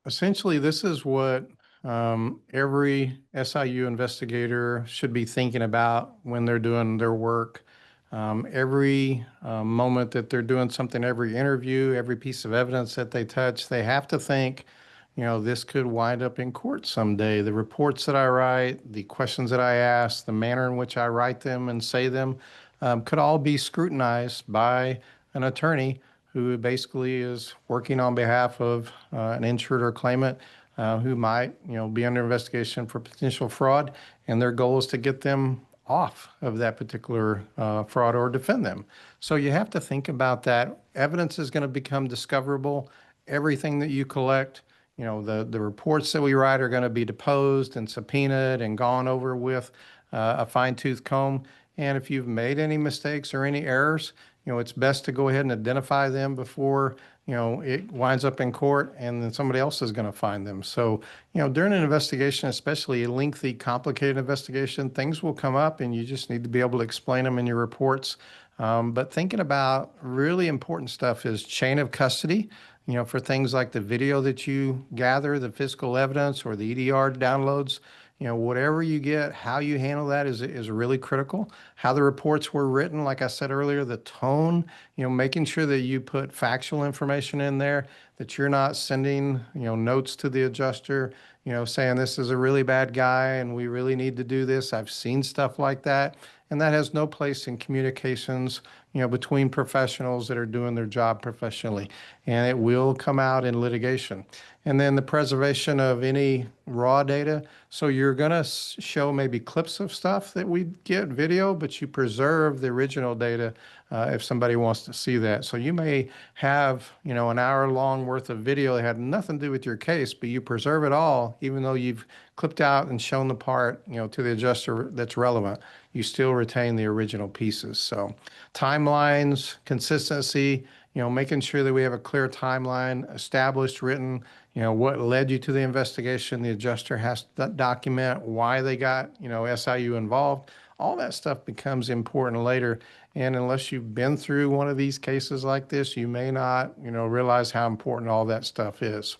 Essentially, this is what every SIU investigator should be thinking about when they're doing their work. Every moment that they're doing something, every interview, every piece of evidence that they touch, they have to think, this could wind up in court someday. The reports that I write, the questions that I ask, the manner in which I write them and say them could all be scrutinized by an attorney who basically is working on behalf of an insured or claimant who might, be under investigation for potential fraud, and their goal is to get them off of that particular fraud or defend them. So you have to think about that. Evidence is going to become discoverable. Everything that you collect, the reports that we write are going to be deposed and subpoenaed and gone over with a fine-tooth comb. And if you've made any mistakes or any errors, it's best to go ahead and identify them before, it winds up in court and then somebody else is going to find them. So, during an investigation, especially a lengthy, complicated investigation, things will come up and you just need to be able to explain them in your reports. But thinking about really important stuff is chain of custody, for things like the video that you gather, the physical evidence or the EDR downloads. Whatever you get, how you handle that is really critical. How the reports were written, like I said earlier, the tone, making sure that you put factual information in there, that you're not sending, notes to the adjuster, saying this is a really bad guy and we really need to do this. I've seen stuff like that. And that has no place in communications, between professionals that are doing their job professionally. And it will come out in litigation. And then the preservation of any raw data. So you're going to show maybe clips of stuff that we get video, but you preserve the original data if somebody wants to see that. So you may have, an hour long worth of video that had nothing to do with your case, but you preserve it all, even though you've clipped out and shown the part, to the adjuster that's relevant. You still retain the original pieces. So timelines, consistency, making sure that we have a clear timeline established, written, what led you to the investigation. The adjuster has to document why they got, SIU involved. All that stuff becomes important later. And unless you've been through one of these cases like this, you may not, realize how important all that stuff is.